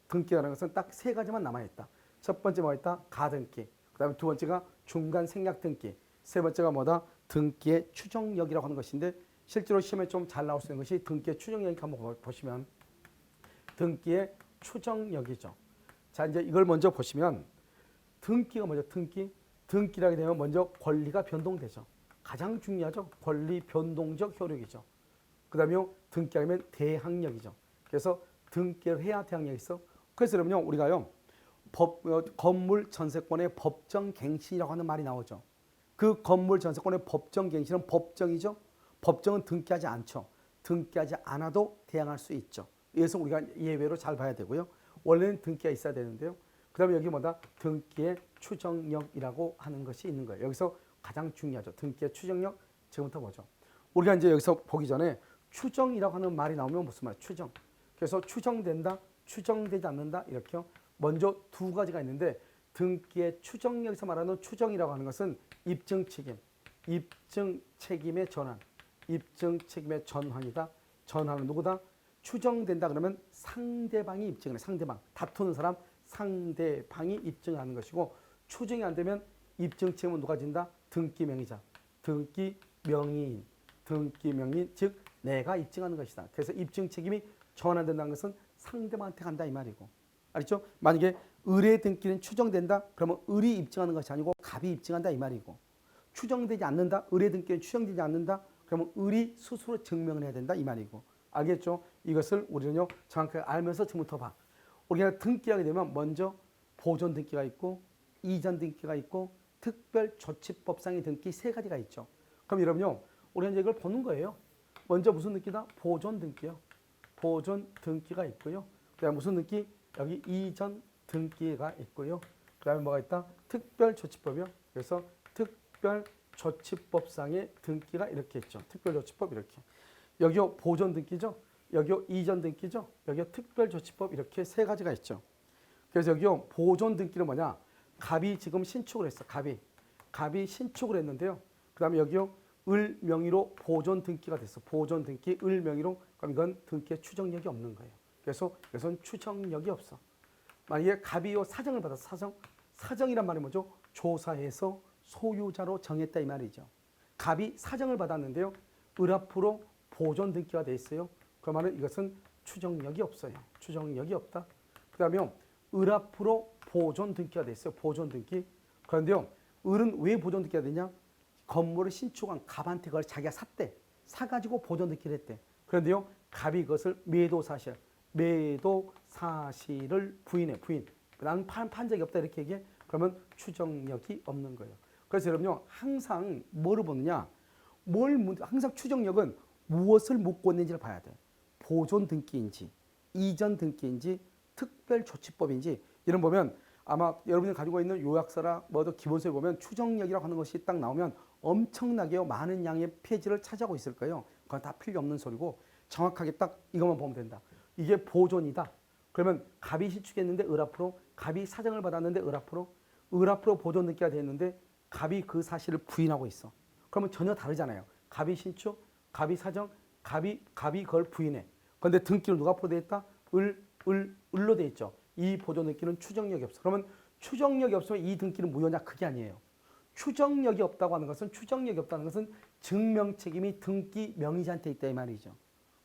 등기라는 것은 딱 세 가지만 남아있다. 첫 번째 뭐가 있다? 가등기. 그 다음에 두 번째가 중간 생략 등기. 세 번째가 뭐다? 등기의 추정력이라고 하는 것인데 실제로 시험에 좀 잘 나올 수 있는 것이 등기의 추정력이 한번 보시면 등기의 추정력이죠. 자, 이제 이걸 먼저 보시면 등기가 뭐죠? 등기라게 되면 먼저 권리가 변동되죠. 가장 중요하죠. 권리 변동적 효력이죠. 그 다음에 등기하면 대항력이죠. 그래서 등기를 해야 대항력이 있어. 그래서 그러면요, 우리가요, 건물 전세권의 법정갱신이라고 하는 말이 나오죠. 그 건물 전세권의 법정갱신은 법정이죠. 법정은 등기하지 않죠. 등기하지 않아도 대항할 수 있죠. 그래서 우리가 예외로 잘 봐야 되고요. 원래는 등기가 있어야 되는데요. 그 다음에 여기 뭐다? 등기의 추정력이라고 하는 것이 있는 거예요. 여기서 가장 중요하죠. 등기의 추정력. 지금부터 보죠. 우리가 이제 여기서 보기 전에 추정이라고 하는 말이 나오면 무슨 말이에요? 추정. 그래서 추정된다, 추정되지 않는다 이렇게요. 먼저 두 가지가 있는데 등기의 추정력에서 말하는 추정이라고 하는 것은 입증 책임, 입증 책임의 전환, 입증 책임의 전환이다. 전환은 누구다? 추정된다 그러면 상대방이 입증을 해. 상대방, 다투는 사람 상대방이 입증을 하는 것이고 추정이 안 되면 입증 책임은 누가 진다? 등기 명의자, 등기 명의인, 등기 명의인 즉 내가 입증하는 것이다. 그래서 입증 책임이 전환된다는 것은 상대방한테 간다 이 말이고. 알겠죠? 만약에 을의 등기는 추정된다 그러면 을이 입증하는 것이 아니고 갑이 입증한다 이 말이고, 추정되지 않는다, 을의 등기는 추정되지 않는다 그러면 을이 스스로 증명을 해야 된다 이 말이고. 알겠죠? 이것을 우리는요 정확하게 알면서 지금부터 봐. 우리가 등기하게 되면 먼저 보존 등기가 있고 이전 등기가 있고 특별조치법상의 등기 세 가지가 있죠. 그럼 여러분요, 우리가 이제 이걸 보는 거예요. 먼저 무슨 등기다? 보존 등기요. 보존 등기가 있고요. 그 다음에 무슨 등기? 여기 이전 등기가 있고요. 그 다음에 뭐가 있다? 특별조치법이요. 그래서 특별조치법상의 등기가 이렇게 있죠. 특별조치법 이렇게. 여기요 보존 등기죠. 여기요 이전 등기죠. 여기요 특별조치법 이렇게 세 가지가 있죠. 그래서 여기요 보존 등기는 뭐냐? 갑이 지금 신축을 했어. 갑이 신축을 했는데요. 그 다음에 여기요 을 명의로 보존 등기가 됐어. 보존 등기 을 명의로. 그럼 이건 등기의 추정력이 없는 거예요. 그래서 이것은 추정력이 없어. 만약에 갑이요 사정을 받았어. 사정이란 말이 뭐죠? 조사해서 소유자로 정했다 이 말이죠. 갑이 사정을 받았는데요. 을 앞으로 보존 등기가 돼 있어요. 그러면 이것은 추정력이 없어요. 추정력이 없다. 그 다음에 을 앞으로 보존 등기가 돼 있어요. 보존 등기. 그런데요, 을은 왜 보존 등기가 되냐? 건물을 신축한 갑한테 그걸 자기가 샀대. 사가지고 보존 등기를 했대. 그런데요, 갑이 그것을 매도 사실을 부인해. 나는 판 적이 없다 이렇게 얘기해. 그러면 추정력이 없는 거예요. 그래서 여러분요, 항상 뭐를 보느냐? 항상 추정력은 무엇을 묻고 있는지를 봐야 돼. 보존 등기인지, 이전 등기인지, 특별조치법인지 이런 보면 아마 여러분이 가지고 있는 요약서나 뭐도 기본서에 보면 추정력이라고 하는 것이 딱 나오면 엄청나게 많은 양의 페이지를 차지하고 있을 거예요. 그건 다 필요 없는 소리고 정확하게 딱 이것만 보면 된다. 이게 보존이다. 그러면 갑이 신축했는데 을 앞으로, 갑이 사정을 받았는데 을 앞으로 보존 등기가 됐는데 갑이 그 사실을 부인하고 있어. 그러면 전혀 다르잖아요. 갑이 신축, 갑이 사정, 갑이 그걸 부인해. 그런데 등기를 누가 앞으로 돼 있다? 을로 돼 있죠. 이 보존 등기는 추정력이 없어. 그러면 추정력이 없으면 이 등기는 무효냐? 그게 아니에요. 추정력이 없다고 하는 것은, 추정력이 없다는 것은 증명 책임이 등기 명의자한테 있다 이 말이죠.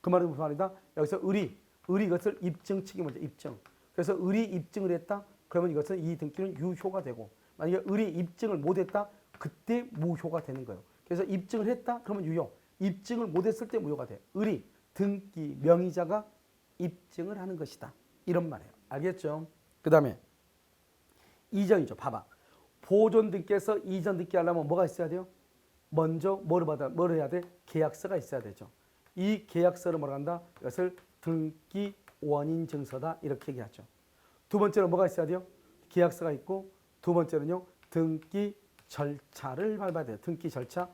그 말은 무슨 말이다? 여기서 을이 이것을 입증 책임을 입증. 그래서 을이 입증을 했다. 그러면 이것은 이 등기는 유효가 되고, 만약에 을이 입증을 못했다. 그때 무효가 되는 거예요. 그래서 입증을 했다. 그러면 유효. 입증을 못했을 때 무효가 돼. 을이 등기 명의자가 입증을 하는 것이다. 이런 말이에요. 알겠죠? 그 다음에 이전이죠. 봐봐. 보존 등기에서 이전 등기 하려면 뭐가 있어야 돼요? 먼저 뭐를 해야 돼? 계약서가 있어야 되죠. 이 계약서를 뭐라 한다? 이것을 등기 원인 증서다. 이렇게 얘기하죠. 두 번째로 뭐가 있어야 돼요? 계약서가 있고, 두 번째는요, 등기 절차를 밟아야 돼요. 등기 절차를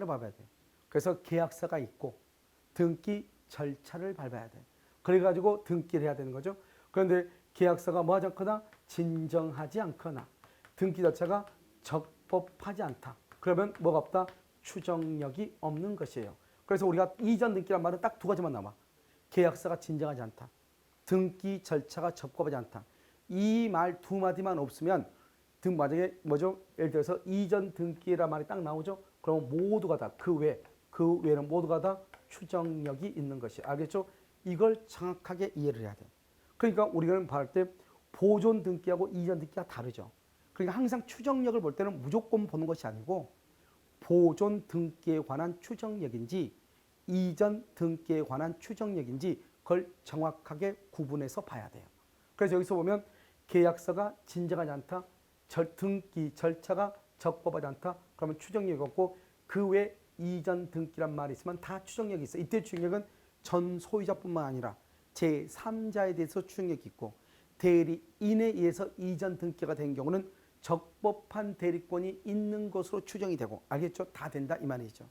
밟아야 돼요. 그래서 계약서가 있고, 등기 절차를 밟아야 돼요. 그래가지고 등기를 해야 되는 거죠. 그런데 계약서가 뭐하지 않거나 진정하지 않거나 등기 절차가 적법하지 않다. 그러면 뭐가 없다? 추정력이 없는 것이에요. 그래서 우리가 이전 등기란 말은 딱 두 가지만 남아. 계약서가 진정하지 않다. 등기 절차가 적법하지 않다. 이 말 두 마디만 없으면 만약에 뭐죠? 예를 들어서 이전 등기란 말이 딱 나오죠? 그럼 모두가 다 그 외는 모두가 다 추정력이 있는 것이. 알겠죠? 이걸 정확하게 이해를 해야 돼. 그러니까 우리가 봤을 때 보존 등기하고 이전 등기가 다르죠. 그러니까 항상 추정력을 볼 때는 무조건 보는 것이 아니고 보존 등기에 관한 추정력인지 이전 등기에 관한 추정력인지 그걸 정확하게 구분해서 봐야 돼요. 그래서 여기서 보면 계약서가 진정하지 않다. 등기 절차가 적법하지 않다. 그러면 추정력이 없고 그 외 이전 등기란 말이 있으면 다 추정력이 있어. 이때 추정력은 전 소유자뿐만 아니라 제3자에 대해서 추정력이 있고 대리인에 의해서 이전 등기가 된 경우는 적법한 대리권이 있는 것으로 추정이 되고. 알겠죠? 다 된다 이 말이죠.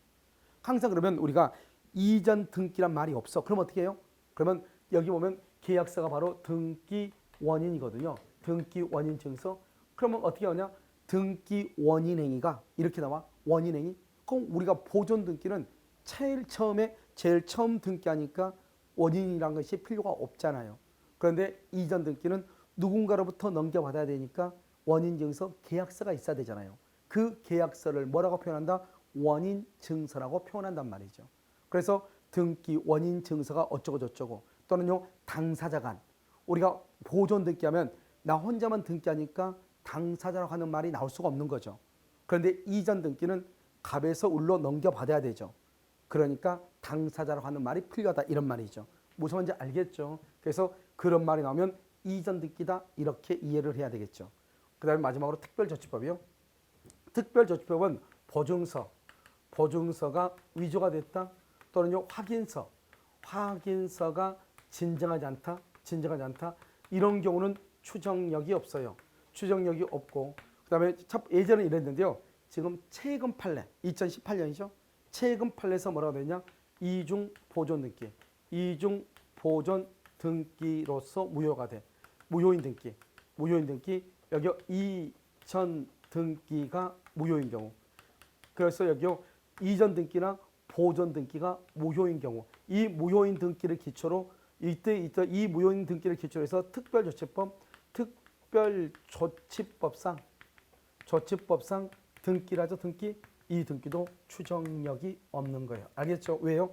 항상 그러면 우리가 이전 등기란 말이 없어. 그럼 어떻게 해요? 그러면 여기 보면 계약서가 바로 등기 원인이거든요. 등기 원인 증서. 그러면 어떻게 하냐? 등기 원인 행위가 이렇게 나와. 원인 행위. 그럼 우리가 보존 등기는 제일 처음 등기하니까 원인이란 것이 필요가 없잖아요. 그런데 이전 등기는 누군가로부터 넘겨받아야 되니까 원인 증서 계약서가 있어야 되잖아요. 그 계약서를 뭐라고 표현한다? 원인 증서라고 표현한단 말이죠. 그래서 등기 원인 증서가 어쩌고 저쩌고 또는요 당사자 간 우리가 보존 등기하면 나 혼자만 등기하니까 당사자라고 하는 말이 나올 수가 없는 거죠. 그런데 이전 등기는 갑에서 을로 넘겨받아야 되죠. 그러니까 당사자라고 하는 말이 필요하다 이런 말이죠. 무슨 말인지 알겠죠? 그래서 그런 말이 나오면 이전 등기다 이렇게 이해를 해야 되겠죠. 그 다음에 마지막으로 특별조치법이요. 특별조치법은 보증서가 위조가 됐다 또는요 확인서가 진정하지 않다 이런 경우는 추정력이 없어요. 추정력이 없고 그 다음에 예전에 이랬는데요. 지금 최근 판례 2018년이죠. 최근 판례에서 뭐라고 되냐? 이중 보존 등기로서 무효가 돼. 무효인 등기 여기 이전 등기가 무효인 경우. 그래서 여기요 이전 등기나 보존 등기가 무효인 경우 이 무효인 등기를 기초로 이때 이 무효인 등기를 기초로 해서 특별조치법상 등기라죠. 이 등기도 추정력이 없는 거예요. 알겠죠? 왜요?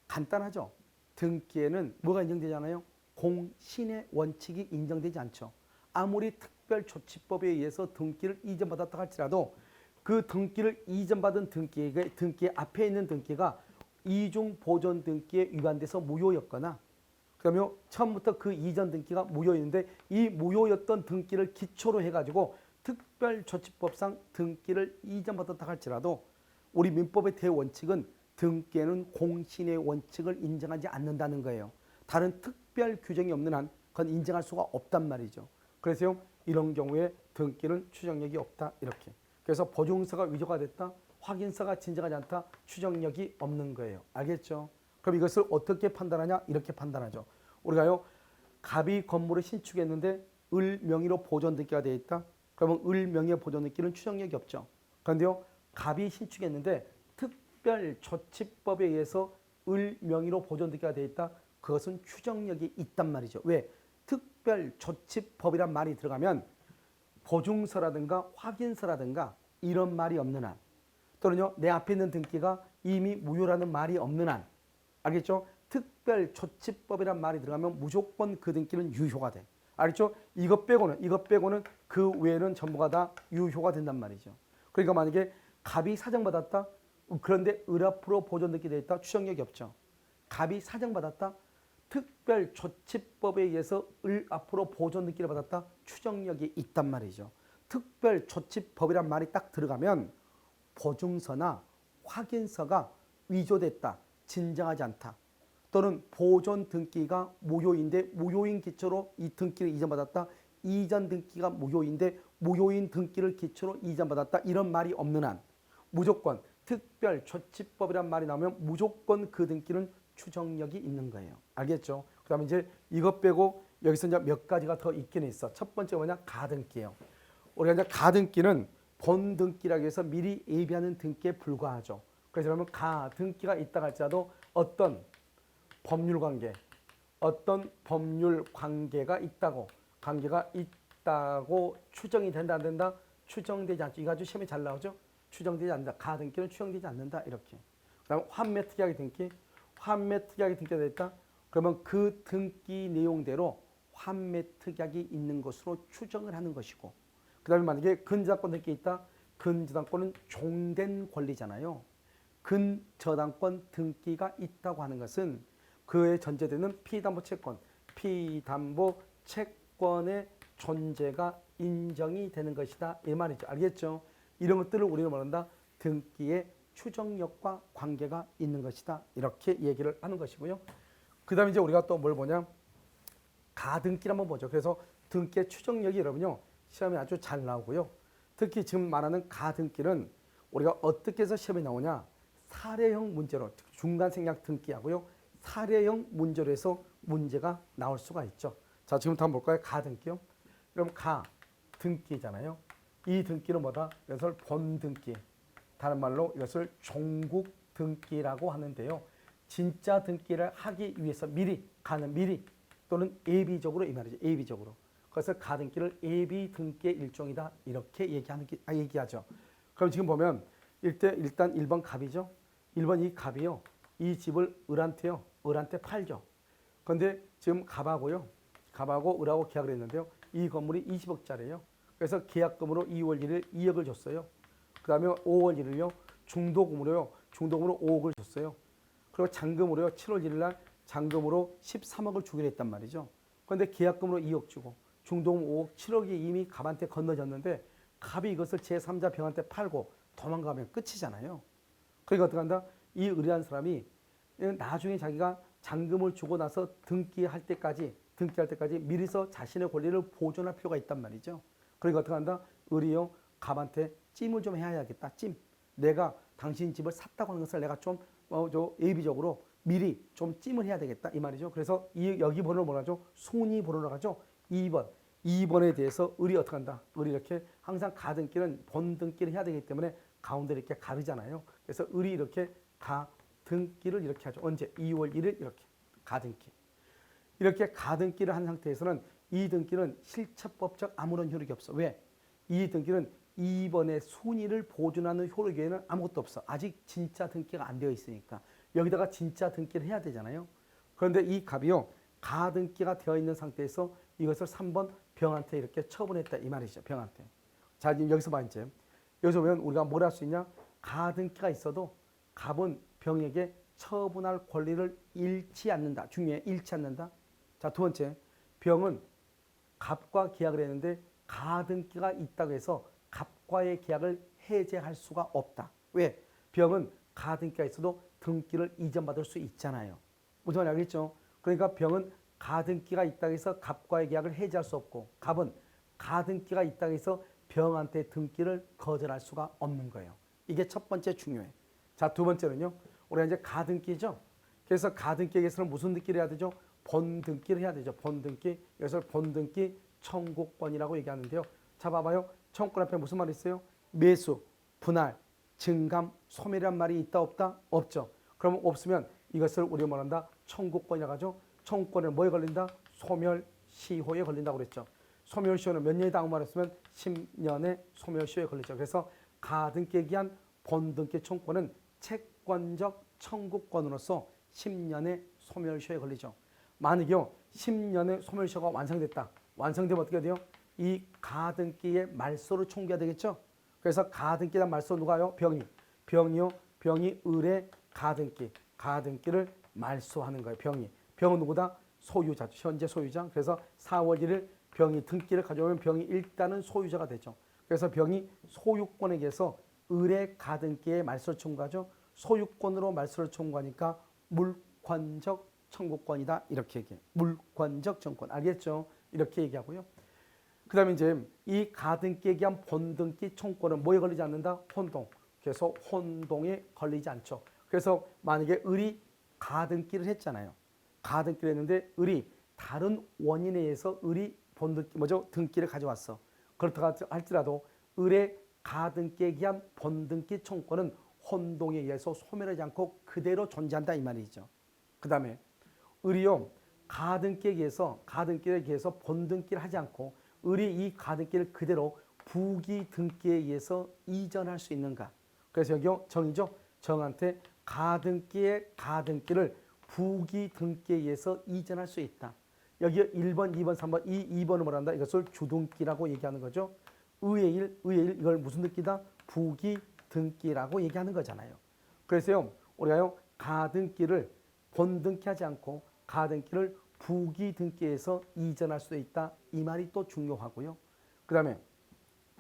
간단하죠. 등기에는 뭐가 인정되잖아요. 공신의 원칙이 인정되지 않죠. 아무리 특별조치법에 의해서 등기를 이전받았다 할지라도 그 등기를 이전받은 등기 앞에 있는 등기가 이중 보존 등기에 위반돼서 무효였거나 그러면 처음부터 그 이전 등기가 무효였는데 이 무효였던 등기를 기초로 해가지고 특별조치법상 등기를 이전받았다 할지라도 우리 민법의 대원칙은 등기에는 공신의 원칙을 인정하지 않는다는 거예요. 다른 특별 규정이 없는 한 그건 인정할 수가 없단 말이죠. 그래서 이런 경우에 등기는 추정력이 없다 이렇게. 그래서 보증서가 위조가 됐다, 확인서가 진정하지 않다, 추정력이 없는 거예요. 알겠죠? 그럼 이것을 어떻게 판단하냐? 이렇게 판단하죠. 우리가요 갑이 건물을 신축했는데 을 명의로 보존 등기가 되어 있다. 그러면 을 명의의 보존 등기는 추정력이 없죠. 그런데요 갑이 신축했는데 특별조치법에 의해서 을 명의로 보존 등기가 되어 있다. 그것은 추정력이 있단 말이죠. 왜? 특별조치법이란 말이 들어가면 보증서라든가 확인서라든가 이런 말이 없는 한 또는요 내 앞에 있는 등기가 이미 무효라는 말이 없는 한 알겠죠? 특별조치법이란 말이 들어가면 무조건 그 등기는 유효가 돼. 알겠죠? 이것 빼고는 그 외에는 전부가 다 유효가 된단 말이죠. 그러니까 만약에 갑이 사정받았다. 그런데 을 앞으로 보존 등기 돼 있다. 추정력이 없죠. 갑이 사정받았다. 특별조치법에 의해서 을 앞으로 보존 등기를 받았다. 추정력이 있단 말이죠. 특별조치법이란 말이 딱 들어가면 보증서나 확인서가 위조됐다. 진정하지 않다. 또는 보존 등기가 무효인데 무효인 기초로 이 등기를 이전받았다. 이전 등기가 무효인데 무효인 등기를 기초로 이전받았다. 이런 말이 없는 한 무조건 특별조치법이란 말이 나오면 무조건 그 등기는 추정력이 있는 거예요. 알겠죠? 그 다음에 이제 이것 빼고 여기서 이제 몇 가지가 더 있긴 있어. 첫 번째 뭐냐? 가등기예요. 우리가 이제 가등기는 본 등기라고 해서 미리 예비하는 등기에 불과하죠. 그래서 그러면 가등기가 있다 할지라도 어떤 법률관계, 어떤 법률 관계가 있다고 추정이 된다 안 된다? 추정되지 않죠. 이거 아주 시험에 잘 나오죠. 추정되지 않는다. 가등기는 추정되지 않는다. 이렇게. 그다음 환매 특이하게 등기. 환매 특이하게 등기가 됐다. 그러면 그 등기 내용대로 환매 특약이 있는 것으로 추정을 하는 것이고, 그 다음에 만약에 근저당권 등기 있다. 근저당권은 종된 권리잖아요. 근저당권 등기가 있다고 하는 것은 그에 전제되는 피담보 채권, 피담보 채권의 존재가 인정이 되는 것이다. 이 말이죠. 알겠죠? 이런 것들을 우리는 말한다. 등기의 추정력과 관계가 있는 것이다. 이렇게 얘기를 하는 것이고요. 그 다음에 이제 우리가 또 뭘 보냐? 가등기를 한번 보죠. 그래서 등기의 추정력이 여러분요, 시험에 아주 잘 나오고요. 특히 지금 말하는 가등기는 우리가 어떻게 해서 시험에 나오냐? 사례형 문제로, 중간 생략 등기하고요. 사례형 문제로 해서 문제가 나올 수가 있죠. 자, 지금부터 한번 볼까요? 가등기요. 그럼 가등기잖아요. 이 등기는 뭐다? 이것을 본등기. 다른 말로 이것을 종국등기라고 하는데요. 진짜 등기를 하기 위해서 미리 또는 예비적으로 이 말이죠. 예비적으로. 그래서 가등기를 예비 등기의 일종이다. 이렇게 얘기하죠. 그럼 지금 보면 일단 1번 갑이죠. 1번 이 갑이요. 이 집을 을한테 팔죠. 그런데 지금 갑하고 을하고 계약을 했는데요. 이 건물이 20억짜리예요. 그래서 계약금으로 2월 1일 2억을 줬어요. 그 다음에 5월 1일요. 중도금으로 5억을 줬어요. 그리고 잔금으로요. 7월 1일 날 잔금으로 13억을 주기로 했단 말이죠. 그런데 계약금으로 2억 주고 중도금 5억, 7억이 이미 갑한테 건너졌는데 갑이 이것을 제3자 병한테 팔고 도망가면 끝이잖아요. 그러니까 어떻게 한다? 이 의뢰한 사람이 나중에 자기가 잔금을 주고 나서 등기할 때까지 미리서 자신의 권리를 보존할 필요가 있단 말이죠. 그러니까 어떻게 한다? 의뢰요. 갑한테 찜을 좀 해야겠다. 찜. 내가 당신 집을 샀다고 하는 것을 내가 좀 예비적으로 미리 좀 찜을 해야 되겠다. 이 말이죠. 그래서 여기 번호를 뭐라 하죠? 손이 번호라고 하죠. 2번. 2번에 대해서 을이 어떻게 한다? 을이 이렇게 항상 가등기는 본등기를 해야 되기 때문에 가운데 이렇게 가르잖아요. 그래서 을이 이렇게 가등기를 이렇게 하죠. 언제? 2월 1일 이렇게 가등기. 이렇게 가등기를 한 상태에서는 이 등기는 실체법적 아무런 효력이 없어. 왜? 이 등기는 2번의 순위를 보존하는 효력 외에는 아무것도 없어. 아직 진짜 등기가 안 되어 있으니까. 여기다가 진짜 등기를 해야 되잖아요. 그런데 이 갑이요. 가등기가 되어 있는 상태에서 이것을 3번 병한테 이렇게 처분했다. 이 말이죠. 병한테. 자, 지금 여기서 봐, 이제. 여기서 보면 우리가 뭘 할 수 있냐? 가등기가 있어도 갑은 병에게 처분할 권리를 잃지 않는다. 중요해. 잃지 않는다. 자, 두 번째. 병은 갑과 계약을 했는데 가등기가 있다고 해서 갑과의 계약을 해제할 수가 없다. 왜? 병은 가등기가 있어도 등기를 이전받을 수 있잖아요. 무슨 말인지 알겠죠? 그러니까 병은 가등기가 있다고 해서 갑과의 계약을 해제할 수 없고 갑은 가등기가 있다고 해서 병한테 등기를 거절할 수가 없는 거예요. 이게 첫 번째 중요해. 자, 두 번째는요. 우리가 이제 가등기죠. 그래서 가등기에서는 무슨 등기를 해야 되죠? 본등기를 해야 되죠. 본등기. 이것을 본등기 청구권이라고 얘기하는데요. 자, 봐봐요. 청구권 앞에 무슨 말이 있어요? 매수, 분할, 증감, 소멸이란 말이 있다 없다? 없죠. 그러면 없으면 이것을 우리가 말한다. 청구권이라고 하죠. 청구권은 뭐에 걸린다? 소멸시효에 걸린다고 그랬죠. 소멸시효는 몇 년이다 말했으면 10년의 소멸시효에 걸리죠. 그래서 가등기에 기한 본등기 청구권은 채권적 청구권으로서 10년의 소멸시효에 걸리죠. 만약에 10년의 소멸시효가 완성됐다. 완성되면 어떻게 돼요? 이 가등기의 말소를 청구해야 되겠죠. 그래서 가등기란 말소 누가요? 병이요. 병이 을의 가등기를 말소하는 거예요. 병은 누구다? 소유자죠. 현재 소유자. 그래서 4월 1일 병이 등기를 가져오면 병이 일단은 소유자가 되죠. 그래서 병이 소유권에 의해서 을의 가등기에 말소를 청구하죠. 소유권으로 말소를 청구하니까 물권적 청구권이다. 이렇게 얘기해요. 물권적 청구권. 알겠죠? 이렇게 얘기하고요. 그 다음에 이제 이 가등기에 기한 본등기 청구권은 뭐에 걸리지 않는다? 혼동. 그래서 혼동에 걸리지 않죠. 그래서 만약에 을이 가등기를 했잖아요. 가등기를 했는데 을이 다른 원인에 의해서 을이 등기를 가져왔어. 그렇다 할지라도 을의 가등기에 기한 본등기 청구권은 혼동에 의해서 소멸하지 않고 그대로 존재한다 이 말이죠. 그 다음에 을이요. 가등기에 의해서 본등기를 하지 않고 을이 이 가등기를 그대로 부기 등기에 의해서 이전할 수 있는가? 그래서 여기 정이죠. 정한테 가등기의 가등기를 부기 등기에 의해서 이전할 수 있다. 여기 1번, 2번, 3번, 이 2번을 뭐란다? 이것을 주등기라고 얘기하는 거죠. 의의 일, 이걸 무슨 등기다? 부기 등기라고 얘기하는 거잖아요. 그래서요, 우리가요, 가등기를 본등기하지 않고 가등기를 부기 등기에서 이전할 수 있다. 이 말이 또 중요하고요. 그 다음에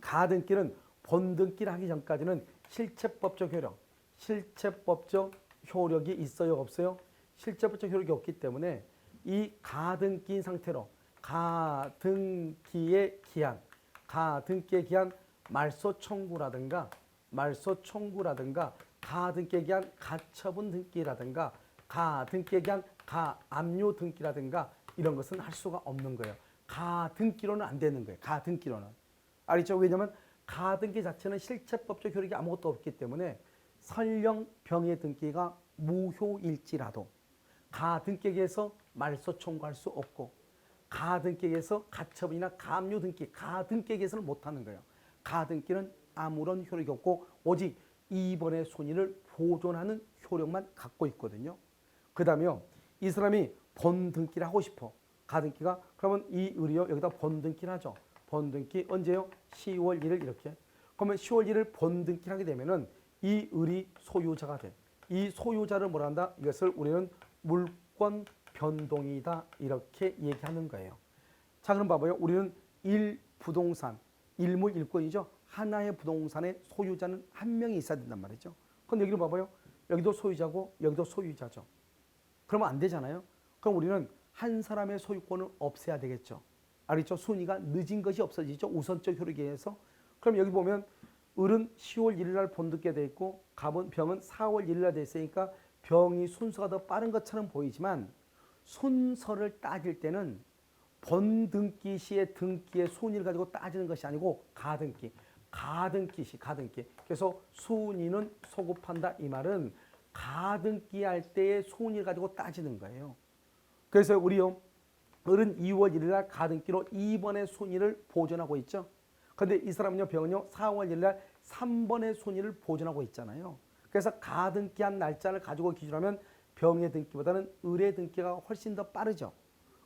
가등기는 본등기를 하기 전까지는 실체법적 효력이 있어요, 없어요? 실체법적 효력이 없기 때문에 이 가등기인 상태로 가등기의 기한 말소 청구라든가 가등기에 기한 가처분 등기라든가 가등기에 기한 가압류 등기라든가 이런 것은 할 수가 없는 거예요. 가등기로는 안 되는 거예요. 가등기로는. 알겠죠? 왜냐하면 가등기 자체는 실체법적 효력이 아무것도 없기 때문에 설령 병의 등기가 무효일지라도 가등기에서 말소 청구할 수 없고 가등기에서 가처분이나 가압류 등기 가등기에서는 못하는 거예요. 가등기는 아무런 효력이 없고 오직 2번의 손의를 보존하는 효력만 갖고 있거든요. 그 다음에요. 이 사람이 본등기를 하고 싶어. 가등기가 그러면 이 을이요. 여기다 본등기를 하죠. 본등기 언제요? 10월 1일 이렇게. 그러면 10월 1일 본등기를 하게 되면은 이 을이 소유자가 돼. 이 소유자를 뭐라 한다? 이것을 우리는 물권 변동이다. 이렇게 얘기하는 거예요. 자, 그럼 봐봐요. 우리는 부동산, 일물 일권이죠. 하나의 부동산의 소유자는 한 명이 있어야 된단 말이죠. 그럼 여기를 봐봐요. 여기도 소유자고 여기도 소유자죠. 그러면 안 되잖아요. 그럼 우리는 한 사람의 소유권을 없애야 되겠죠. 알겠죠? 순위가 늦은 것이 없어지죠. 우선적 효력에 의해서. 그럼 여기 보면 을은 10월 1일 날 본등기가 돼 있고 병은 4월 1일 날 돼 있으니까 병이 순서가 더 빠른 것처럼 보이지만 순서를 따질 때는 본등기 시의 등기의 순위를 가지고 따지는 것이 아니고 가등기 시 가등기. 그래서 순위는 소급한다. 이 말은 가등기 할 때의 순위를 가지고 따지는 거예요. 그래서 우리요. 을은 2월 1일 날 가등기로 2번의 순위를 보존하고 있죠. 그런데 이 사람은요. 병은요. 4월 1일 날 3번의 순위를 보존하고 있잖아요. 그래서 가등기한 날짜를 가지고 기준하면 병의 등기보다는 을의 등기가 훨씬 더 빠르죠.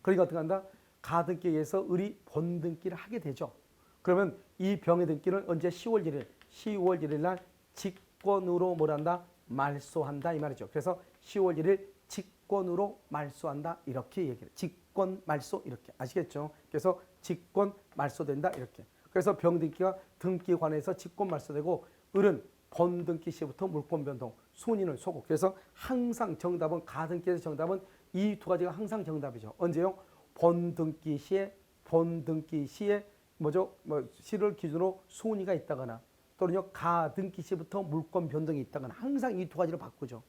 그러니까 어떻게 한다? 가등기에 의해서 을이 본등기를 하게 되죠. 그러면 이 병의 등기는 언제 10월 1일 날 직권으로 뭘 한다? 말소한다 이 말이죠. 그래서 10월 1일 직권으로 말소한다 이렇게 얘기해요. 직권 말소 이렇게 아시겠죠? 그래서 직권 말소된다 이렇게. 그래서 병등기가 등기관에서 직권 말소되고 을은 본등기 시부터 물권 변동, 순위는 소급. 그래서 항상 정답은 가등기에서 정답은 이 두 가지가 항상 정답이죠. 언제요? 본등기 시에 뭐죠? 시를 기준으로 순위가 있다거나 또는요 가등기 시부터 물권 변동이 있다거나 항상 이 두 가지를 바꾸죠.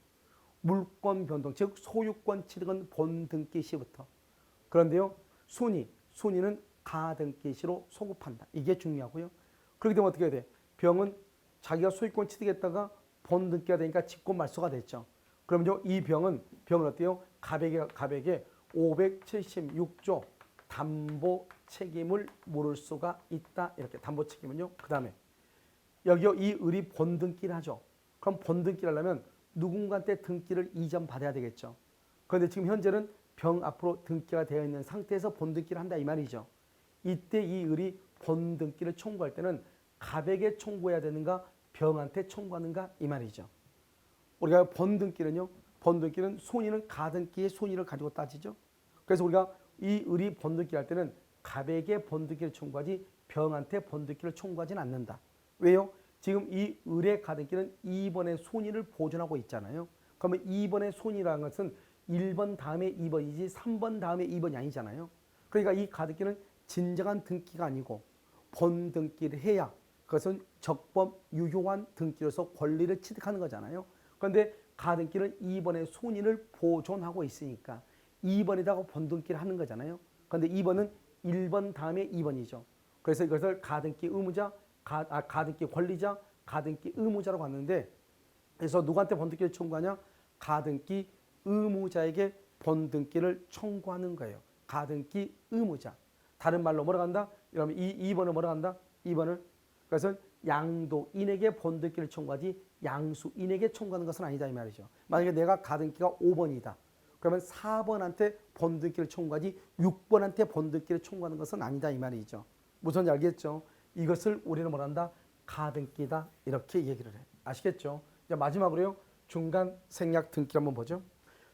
물권 변동, 즉 소유권 취득은 본등기 시부터. 그런데요 순위는 가등기 시로 소급한다. 이게 중요하고요. 그렇게 되면 어떻게 해야 돼? 병은 자기가 소유권 취득했다가 본등기가 되니까 직권 말소가 됐죠. 그러면요 이 병은 어때요? 가백에 576조 담보 책임을 물을 수가 있다. 이렇게 담보 책임은요. 그 다음에 여기요 이 을이 본등기를 하죠. 그럼 본등기를 하려면 누군가한테 등기를 이전 받아야 되겠죠. 그런데 지금 현재는 병 앞으로 등기가 되어 있는 상태에서 본등기를 한다 이 말이죠. 이때 이 을이 본등기를 청구할 때는 가백에 청구해야 되는가 병한테 청구하는가 이 말이죠. 우리가 본등기는 손위는 가등기의 손위를 가지고 따지죠. 그래서 우리가 이 을이 본등기 할 때는 가백에 본등기를 청구하지 병한테 본등기를 청구하지는 않는다. 왜요? 지금 이 을의 가등기는 2번의 손위를 보존하고 있잖아요. 그러면 2번의 손위라는 것은 1번 다음에 2번이지 3번 다음에 2번이 아니잖아요. 그러니까 이 가등기는 진정한 등기가 아니고 본등기를 해야 그것은 적법 유효한 등기로서 권리를 취득하는 거잖아요. 그런데 가등기는 2번의 손위를 보존하고 있으니까 2번에다가 본등기를 하는 거잖아요. 그런데 2번은 1번 다음에 2번이죠. 그래서 이것을 가등기 의무자, 가등기 권리자, 가등기 의무자라고 하는데 그래서 누구한테 본등기를 청구하냐? 가등기 의무자에게 본등기를 청구하는 거예요. 가등기 의무자. 다른 말로 뭐라고 한다? 여러분 2번을 뭐라고 한다? 2번을 그래서 양도인에게 본등기를 청구하지 양수인에게 청구하는 것은 아니다 이 말이죠. 만약에 내가 가등기가 5번이다. 그러면 4번한테 본등기를 청구하지 6번한테 본등기를 청구하는 것은 아니다 이 말이죠. 무슨 알겠죠? 이것을 우리는 뭐란다? 가등기다 이렇게 얘기를 해. 아시겠죠? 이제 마지막으로요. 중간 생략 등기 한번 보죠.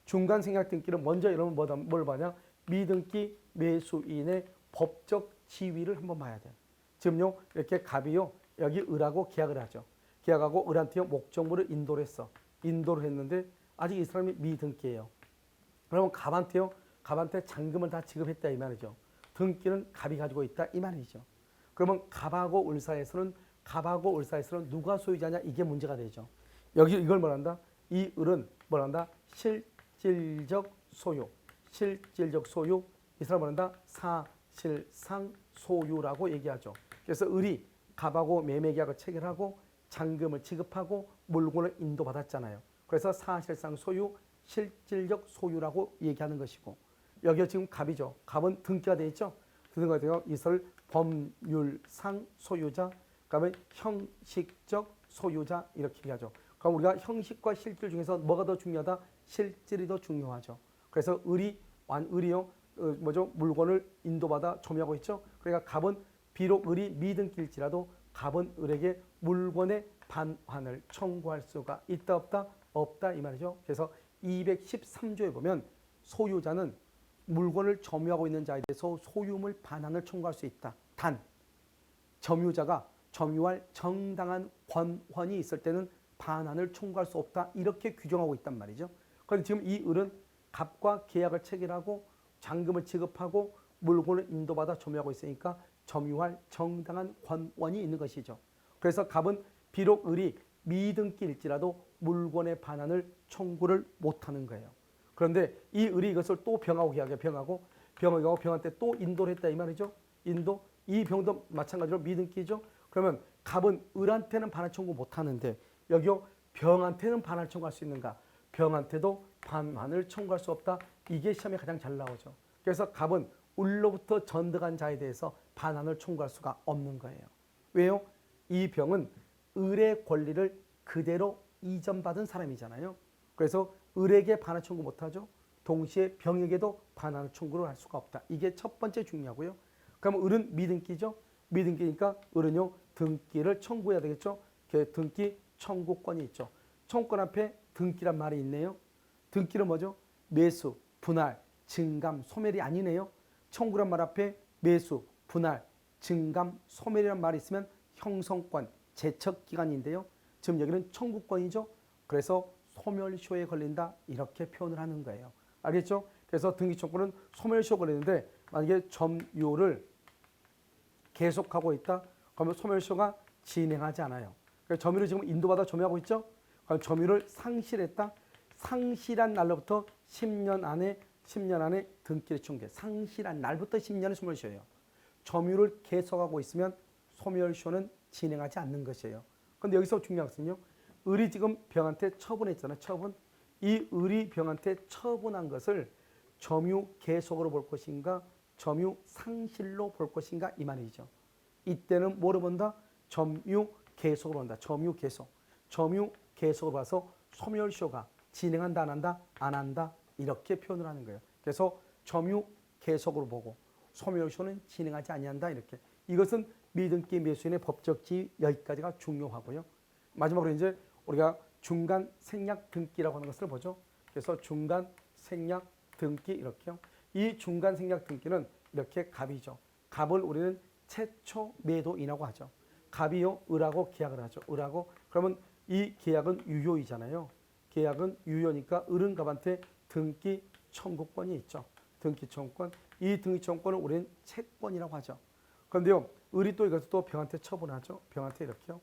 중간 생략 등기는 먼저 여러분 뭘 봐냐? 미등기 매수인의 법적 지위를 한번 봐야 돼. 지금요 이렇게 갑이요 여기 을하고 계약을 하죠. 계약하고 을한테요 목적물을 인도를 했어. 인도를 했는데 아직 이 사람이 미등기예요. 그러면 갑한테요 갑한테 잔금을 다 지급했다 이 말이죠. 등기는 갑이 가지고 있다 이 말이죠. 그러면 갑하고 을 사이에서는 누가 소유자냐 이게 문제가 되죠. 여기 이걸 뭐란다? 이 을은 뭐란다? 실질적 소유. 이 사람 뭐란다? 사실상 소유라고 얘기하죠. 그래서 을이 갑하고 매매계약을 체결하고 잔금을 지급하고 물건을 인도받았잖아요. 그래서 사실상 소유, 실질적 소유라고 얘기하는 것이고 여기가 지금 갑이죠. 갑은 등기가 되어 있죠. 등기가 되어 이설 법률상 소유자, 그다음에 형식적 소유자 이렇게 얘기하죠. 그럼 우리가 형식과 실질 중에서 뭐가 더 중요하다? 실질이 더 중요하죠. 그래서 을이요 물건을 인도받아 점유하고 있죠. 그러니까 갑은 비록 을이 미등기일지라도 갑은 을에게 물건의 반환을 청구할 수가 있다 없다? 없다 이 말이죠. 그래서 213조에 보면 소유자는 물건을 점유하고 있는 자에 대해서 소유물 반환을 청구할 수 있다. 단 점유자가 점유할 정당한 권한이 있을 때는 반환을 청구할 수 없다. 이렇게 규정하고 있단 말이죠. 그런데 지금 이 을은 갑과 계약을 체결하고 잔금을 지급하고 물건을 인도받아 점유하고 있으니까 점유할 정당한 권한이 있는 것이죠. 그래서 갑은 비록 을이 미등기일지라도 물건의 반환을 청구를 못하는 거예요. 그런데 이 을이 이것을 또 병하고 계약해 병하고 병한테 또 인도를 했다 이 말이죠. 인도 이 병도 마찬가지로 미등기죠. 그러면 갑은 을한테는 반환 청구 못하는데 여기요 병한테는 반환 청구할 수 있는가? 병한테도 반환을 청구할 수 없다. 이게 시험에 가장 잘 나오죠. 그래서 갑은 을로부터 전득한 자에 대해서 반환을 청구할 수가 없는 거예요. 왜요? 이 병은 을의 권리를 그대로 이전받은 사람이잖아요. 그래서 을에게 반환 청구 못하죠. 동시에 병에게도 반환 청구를 할 수가 없다. 이게 첫 번째 중요하고요. 그럼 을은 미등기죠. 미등기니까 을은요 등기를 청구해야 되겠죠. 등기 청구권이 있죠. 청구권 앞에 등기란 말이 있네요. 등기는 뭐죠? 매수, 분할, 증감, 소멸이 아니네요. 청구란 말 앞에 매수, 분할, 증감, 소멸이란 말이 있으면 형성권, 제척기간인데요. 지금 여기는 청구권이죠. 그래서 소멸시효에 걸린다 이렇게 표현을 하는 거예요. 알겠죠? 그래서 등기청구는 소멸시효 걸리는데 만약에 점유를 계속하고 있다. 그러면 소멸시효가 진행하지 않아요. 그러니까 점유를 지금 인도받아 점유하고 있죠. 그럼 점유를 상실했다. 상실한 날로부터 10년 안에 등기를 청구해. 상실한 날부터 10년의 소멸시효예요. 점유를 계속하고 있으면 소멸시효는 진행하지 않는 것이에요. 그런데 여기서 중요한 것은요. 을이 지금 병한테 처분했잖아요. 처분. 이 을이 병한테 처분한 것을 점유 계속으로 볼 것인가 점유 상실로 볼 것인가 이 말이죠. 이때는 뭐로 본다? 점유 계속으로 본다. 점유 계속. 점유 계속으로 봐서 소멸시효가 진행한다 안 한다? 안 한다. 이렇게 표현을 하는 거예요. 그래서 점유 계속으로 보고 소멸시효는 진행하지 아니한다 이렇게. 이것은 미등기 매수인의 법적 지위 여기까지가 중요하고요. 마지막으로 이제 우리가 중간 생략 등기라고 하는 것을 보죠. 그래서 중간 생략 등기 이렇게요. 이 중간 생략 등기는 이렇게 갑이죠. 갑을 우리는 최초 매도인이라고 하죠. 갑이요 을하고 계약을 하죠. 을하고 그러면 이 계약은 유효이잖아요. 계약은 유효니까 을은 갑한테 등기 청구권이 있죠. 등기 청구권. 이 등기 청구권을 우리는 채권이라고 하죠. 그런데요 을이 또 이것을 또 병한테 처분하죠. 병한테 이렇게요.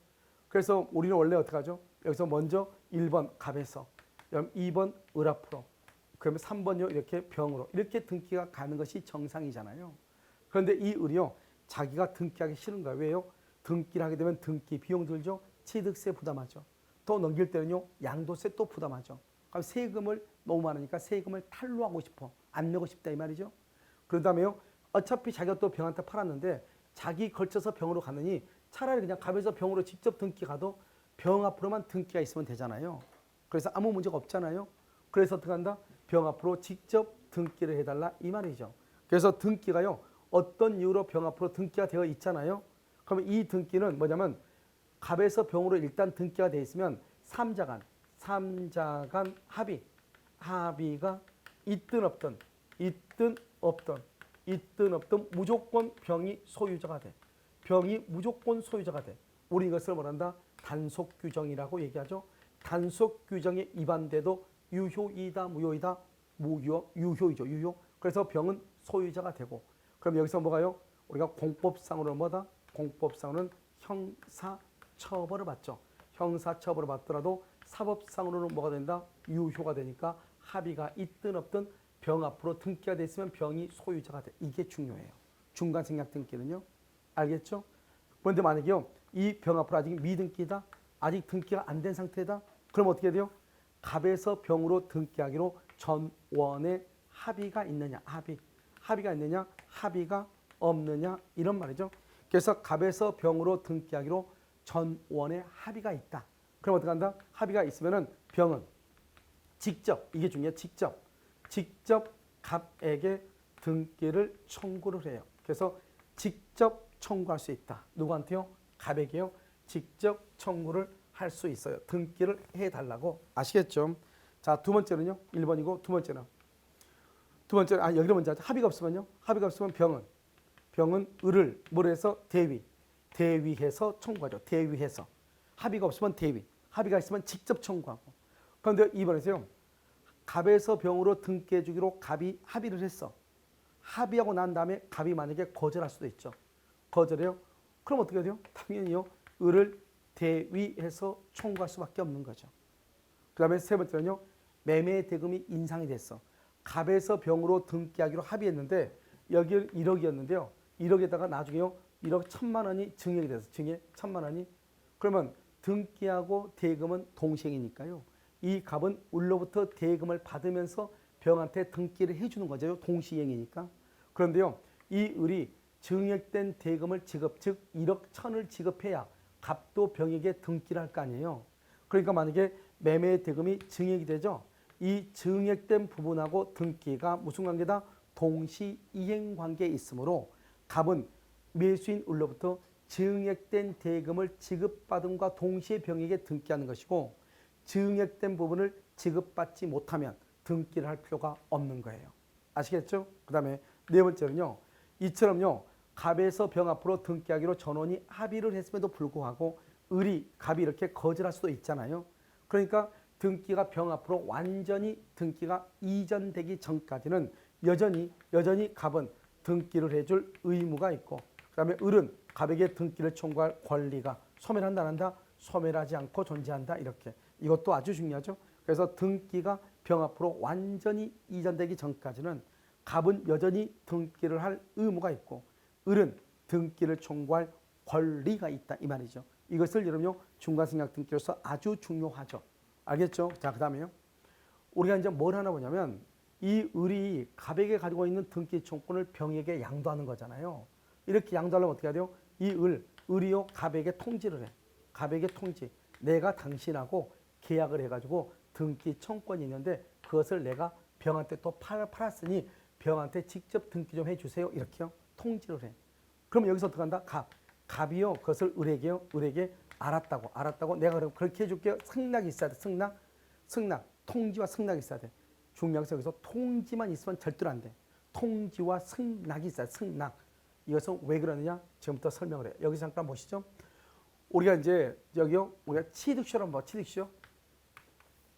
그래서 우리는 원래 어떻게 하죠? 여기서 먼저 1번 갑에서 2번 을 앞으로 그러면 3번요 이렇게 병으로 이렇게 등기가 가는 것이 정상이잖아요. 그런데 이 을이요 자기가 등기하기 싫은 거예요. 왜요? 등기를 하게 되면 등기 비용 들죠. 취득세 부담하죠. 또 넘길 때는요 양도세 또 부담하죠. 그럼 세금을 너무 많으니까 세금을 탈루하고 싶어. 안 내고 싶다 이 말이죠. 그런 다음에요. 어차피 자기가 또 병한테 팔았는데 자기 걸쳐서 병으로 가느니 차라리 그냥 갑에서 병으로 직접 등기 가도 병 앞으로만 등기가 있으면 되잖아요. 그래서 아무 문제가 없잖아요. 그래서 어떻게 한다? 병 앞으로 직접 등기를 해달라 이 말이죠. 그래서 등기가요. 어떤 이유로 병 앞으로 등기가 되어 있잖아요. 그러면 이 등기는 뭐냐면 갑에서 병으로 일단 등기가 되어 있으면 삼자간 합의가 있든 없든 무조건 병이 소유자가 돼. 병이 무조건 소유자가 돼. 우리 이것을 뭐란다? 단속 규정이라고 얘기하죠. 단속 규정에 위반돼도 유효이다, 무효이다, 유효이죠. 유효. 그래서 병은 소유자가 되고. 그럼 여기서 뭐가요? 우리가 공법상으로는 뭐다? 공법상으로는 형사처벌을 받죠. 형사처벌을 받더라도 사법상으로는 뭐가 된다? 유효가 되니까 합의가 있든 없든 병 앞으로 등기가 돼 있으면 병이 소유자가 돼. 이게 중요해요. 중간생략 등기는요. 알겠죠? 그런데 만약에요. 이 병 앞으로 아직 미등기다. 아직 등기가 안 된 상태다. 그럼 어떻게 돼요? 갑에서 병으로 등기하기로 전원의 합의가 있느냐. 합의가 있느냐. 합의가 없느냐. 이런 말이죠. 그래서 갑에서 병으로 등기하기로 전원의 합의가 있다. 그럼 어떻게 한다? 합의가 있으면은 병은 직접, 이게 중요해. 직접 갑에게 등기를 청구를 해요. 그래서 직접 청구할 수 있다. 누구한테요? 갑에게요. 직접 청구를 할 수 있어요. 등기를 해달라고. 아시겠죠? 자, 두 번째는요. 1번이고 두 번째는 여기로 먼저 하죠. 합의가 없으면요. 합의가 없으면 병은 을을 뭘 해서 대위해서 청구하죠. 대위해서. 합의가 없으면 대위. 합의가 있으면 직접 청구하고. 그런데 2번에서요. 갑에서 병으로 등기해 주기로 갑이 합의를 했어. 합의하고 난 다음에 갑이 만약에 거절할 수도 있죠. 거절해요? 그럼 어떻게 돼요? 당연히요. 을을 대위해서 청구할 수밖에 없는 거죠. 그 다음에 세 번째는요. 매매 대금이 인상이 됐어. 갑에서 병으로 등기하기로 합의했는데 여기 1억이었는데요. 1억에다가 나중에요. 1억 1,000만 원이 증액이 돼서 증액 1,000만 원이. 그러면 등기하고 대금은 동시행이니까요. 이 갑은 을로부터 대금을 받으면서 병한테 등기를 해주는 거죠. 동시행이니까. 그런데요. 이 을이 증액된 대금을 지급, 즉 1억 1,000을 지급해야 갑도 병에게 등기를 할 거 아니에요. 그러니까 만약에 매매 대금이 증액이 되죠. 이 증액된 부분하고 등기가 무슨 관계다? 동시이행 관계에 있으므로 갑은 매수인 을로부터 증액된 대금을 지급받음과 동시에 병에게 등기하는 것이고 증액된 부분을 지급받지 못하면 등기를 할 필요가 없는 거예요. 아시겠죠? 그 다음에 네 번째는요. 이처럼요. 갑에서 병 앞으로 등기하기로 전원이 합의를 했음에도 불구하고 갑이 이렇게 거절할 수도 있잖아요. 그러니까 등기가 병 앞으로 완전히 등기가 이전되기 전까지는 여전히 갑은 등기를 해줄 의무가 있고 그 다음에 을은 갑에게 등기를 청구할 권리가 소멸한다 안 한다? 소멸하지 않고 존재한다 이렇게. 이것도 아주 중요하죠. 그래서 등기가 병 앞으로 완전히 이전되기 전까지는 갑은 여전히 등기를 할 의무가 있고 을은 등기를 청구할 권리가 있다 이 말이죠. 이것을 여러분요 중간생략 등기로서 아주 중요하죠. 알겠죠? 자, 그 다음에요. 우리가 이제 뭘 하나 보냐면 이 을이 갑에게 가지고 있는 등기 청구권을 병에게 양도하는 거잖아요. 이렇게 양도하려면 어떻게 해야 돼요? 이 을이요 갑에게 통지를 해. 갑에게 통지. 내가 당신하고 계약을 해가지고 등기 청구권이 있는데 그것을 내가 병한테 또 팔았으니 병한테 직접 등기 좀 해주세요. 이렇게요. 통지를 해. 그럼 여기서 어떻게 한다? 갑이요. 그것을 을에게 알았다고. 내가 그럼 그렇게 해줄게요. 승낙이 있어야 돼. 승낙. 통지와 승낙이 있어야 돼. 중요한 것은 여기서 통지만 있으면 절대로 안 돼. 통지와 승낙이 있어야 돼. 승낙. 이것은 왜 그러느냐? 지금부터 설명을 해요. 여기 잠깐 보시죠. 우리가 이제 우리가 취득쇼를 한번 취득쇼.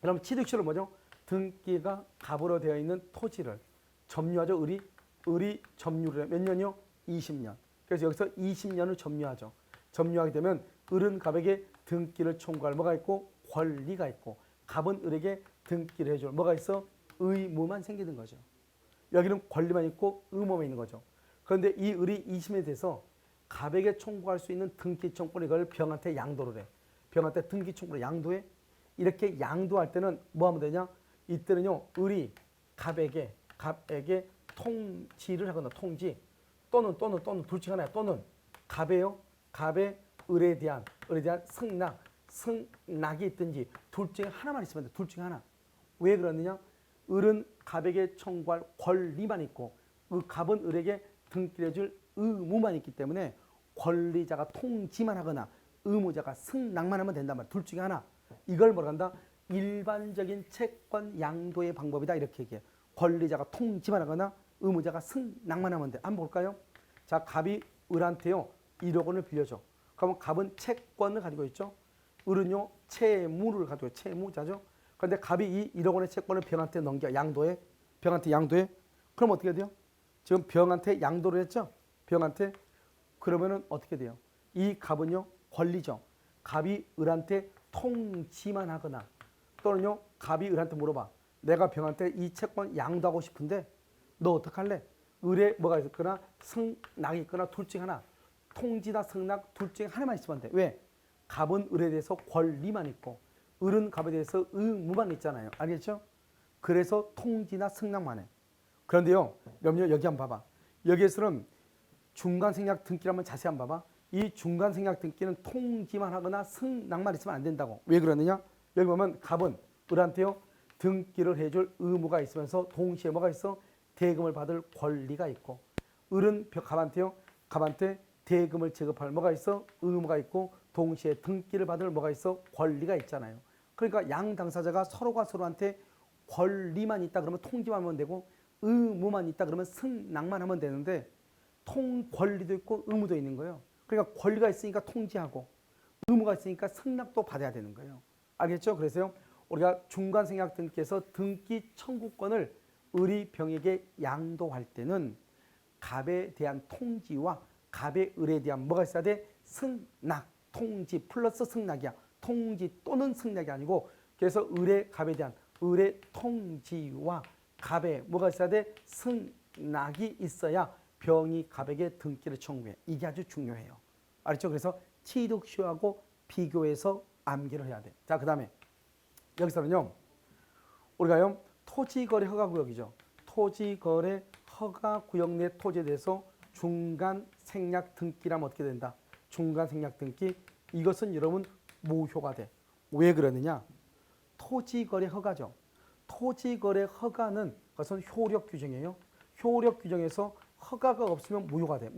그럼 취득쇼는 뭐죠? 등기가 갑으로 되어 있는 토지를 점유하죠. 을이 점유를 해. 몇 년이요? 20년. 그래서 여기서 20년을 점유하죠. 점유하게 되면 을은 갑에게 등기를 청구할 뭐가 있고 권리가 있고 갑은 을에게 등기를 해줄 뭐가 있어? 의무만 생기는 거죠. 여기는 권리만 있고 의무만 있는 거죠. 그런데 이 을이 20년이 돼서 갑에게 청구할 수 있는 등기 청구를 이걸 병한테 양도를 해. 병한테 등기 청구를 양도해. 이렇게 양도할 때는 뭐 하면 되냐? 이때는요 을이 갑에게 통지를 하거나 통지 또는 둘 중 하나야. 또는 갑의 을에 대한 승낙이 있든지 둘 중에 하나만 있으면 돼. 둘 중에 하나. 왜 그러느냐? 을은 갑에게 청구할 권리만 있고 갑은 을에게 등기해줄 의무만 있기 때문에 권리자가 통지만 하거나 의무자가 승낙만 하면 된단 말이야. 둘 중에 하나. 이걸 뭐라 한다? 일반적인 채권 양도의 방법이다. 이렇게 얘기해. 권리자가 통지만 하거나 의무자가 승낙만 하면 돼. 한번 볼까요? 자, 갑이 을한테요 1억 원을 빌려줘. 그러면 갑은 채권을 가지고 있죠. 을은요 채무를 가지고 있죠. 채무자죠. 그런데 갑이 이 1억 원의 채권을 병한테 넘겨. 병한테 양도해. 그럼 어떻게 돼요? 지금 병한테 양도를 했죠. 병한테. 그러면은 어떻게 돼요? 이 갑은요 권리죠. 갑이 을한테 통지만 하거나 또는요 갑이 을한테 물어봐. 내가 병한테 이 채권 양도하고 싶은데 너 어떡할래? 을에 뭐가 있거나 승낙이 있거나 둘 중에 하나. 통지나 승낙 둘 중에 하나만 있으면 돼. 왜? 갑은 을에 대해서 권리만 있고 을은 갑에 대해서 의무만 있잖아요. 알겠죠? 그래서 통지나 승낙만 해. 그런데요 여러분 여기 한번 봐봐. 여기에서는 중간생략 등기를 한번 자세히 한번 봐봐. 이 중간생략 등기는 통지만 하거나 승낙만 있으면 안 된다고. 왜 그러느냐? 여기 보면 갑은 을한테요 등기를 해줄 의무가 있으면서 동시에 뭐가 있어? 대금을 받을 권리가 있고 을은 갑한테 대금을 지급할 뭐가 있어? 의무가 있고 동시에 등기를 받을 뭐가 있어? 권리가 있잖아요. 그러니까 양 당사자가 서로가 서로한테 권리만 있다 그러면 통지만 하면 되고 의무만 있다 그러면 승낙만 하면 되는데 권리도 있고 의무도 있는 거예요. 그러니까 권리가 있으니까 통지하고 의무가 있으니까 승낙도 받아야 되는 거예요. 알겠죠? 그래서요 우리가 중간생략 등기에서 등기 청구권을 을이 병에게 양도할 때는 갑에 대한 통지와 갑의 을에 대한 뭐가 있어야 돼? 승낙, 통지 플러스 승낙이야. 통지 또는 승낙이 아니고 그래서 갑에 대한 을의 통지와 갑에 뭐가 있어야 돼? 승낙이 있어야 병이 갑에게 등기를 청구해. 이게 아주 중요해요. 알았죠? 그래서 취득시효하고 비교해서 암기를 해야 돼. 자, 그 다음에 여기서는요. 우리가요. 토지거래 허가구역이죠. 토지거래 허가구역 내 토지에 대해서 중간생략 등기라면 어떻게 된다? 중간생략 등기. 이것은 여러분 무효가 돼. 왜 그러느냐? 토지거래 허가죠. 토지거래 허가는 그것은 효력 규정이에요. 효력 규정에서 허가가 없으면 무효가 돼.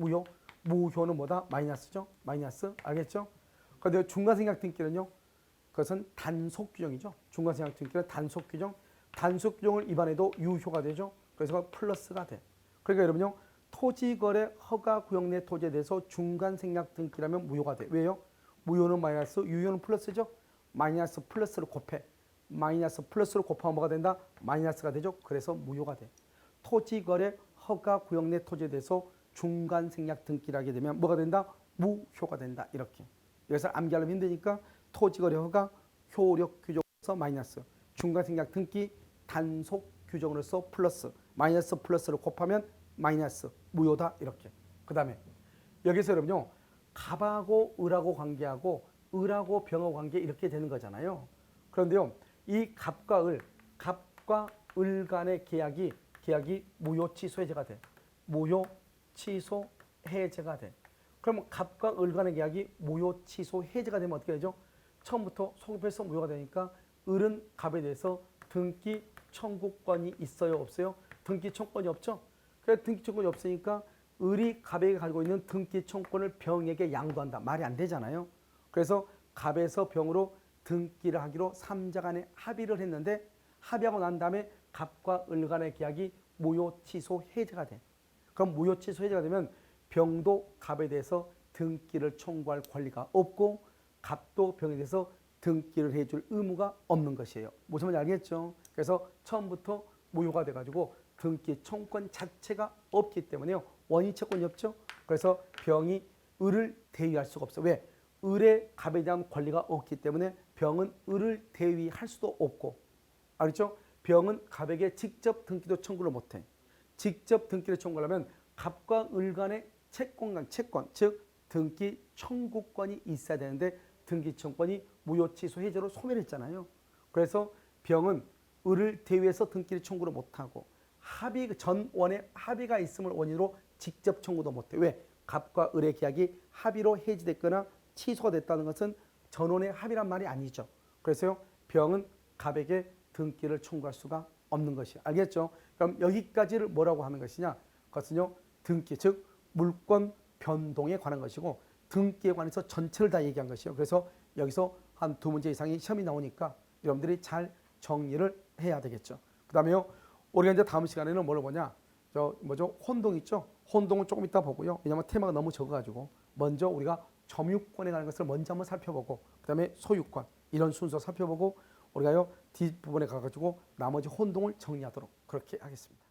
무효는 뭐다? 마이너스죠. 마이너스. 알겠죠? 그런데 중간생략 등기는요. 그것은 단속 규정이죠. 중간생략 등기는 단속 규정. 단속 규정을 위반해도 유효가 되죠. 그래서 플러스가 돼. 그러니까 여러분요. 토지거래 허가구역 내 토지에 대해서 중간생략 등기라면 무효가 돼. 왜요? 무효는 마이너스, 유효는 플러스죠. 마이너스 플러스를 곱해. 마이너스 플러스를 곱하면 뭐가 된다? 마이너스가 되죠. 그래서 무효가 돼. 토지거래 허가구역 내 토지에 대해서 중간생략 등기를 하게 되면 뭐가 된다? 무효가 된다. 이렇게. 여기서 암기하려면 힘드니까 토지거래 허가 효력 규정으로서 마이너스, 중간생략 등기 단속 규정으로서 플러스, 마이너스 플러스를 곱하면 마이너스, 무효다. 이렇게. 그 다음에 여기서 여러분요. 갑하고 을하고 관계하고 을하고 병하고 관계 이렇게 되는 거잖아요. 그런데요. 이 갑과 을 간의 계약이 무효 취소 해제가 돼. 무효 취소 해제가 돼. 그러면 갑과 을 간의 계약이 무효 취소 해제가 되면 어떻게 되죠? 처음부터 소급해서 무효가 되니까 을은 갑에 대해서 등기 청구권이 있어요, 없어요? 등기 청구권이 없죠? 그래서 등기 청구권이 없으니까 을이 갑에게 가지고 있는 등기 청구권을 병에게 양도한다. 말이 안 되잖아요. 그래서 갑에서 병으로 등기를 하기로 3자 간에 합의를 했는데 합의하고 난 다음에 갑과 을 간의 계약이 무효 취소 해제가 돼. 그럼 무효 취소 해제가 되면 병도 갑에 대해서 등기를 청구할 권리가 없고 갑도 병에 대해서 등기를 해줄 의무가 없는 것이에요. 무슨 말인지 알겠죠? 그래서 처음부터 무효가 돼가지고 등기 청구권 자체가 없기 때문에요. 원인 채권이 없죠. 그래서 병이 을을 대위할 수가 없어. 왜? 을의 갑에 대한 권리가 없기 때문에 병은 을을 대위할 수도 없고, 알겠죠? 병은 갑에게 직접 등기도 청구를 못해. 직접 등기를 청구하려면 갑과 을 간의 채권, 즉 등기 청구권이 있어야 되는데 등기 청구권이 무효 취소 해제로 소멸했잖아요. 그래서 병은 을을 대위해서 등기를 청구를 못하고 전원의 합의가 있음을 원인으로 직접 청구도 못해. 왜? 갑과 을의 계약이 합의로 해지됐거나 취소가 됐다는 것은 전원의 합의란 말이 아니죠. 그래서요, 병은 갑에게 등기를 청구할 수가 없는 것이에요. 알겠죠? 그럼 여기까지를 뭐라고 하는 것이냐? 그것은요, 등기, 즉 물권 변동에 관한 것이고 등기에 관해서 전체를 다 얘기한 것이에요. 그래서 여기서 한 2문제 이상이 시험이 나오니까 여러분들이 잘 정리를 해야 되겠죠. 그 다음에요, 우리가 이제 다음 시간에는 뭘 보냐? 혼동 있죠? 혼동은 조금 이따 보고요. 왜냐하면 테마가 너무 적어가지고 먼저 우리가 점유권에 관한 것을 먼저 한번 살펴보고 그 다음에 소유권 이런 순서 살펴보고 우리가요 뒷부분에 가가지고 나머지 혼동을 정리하도록 그렇게 하겠습니다.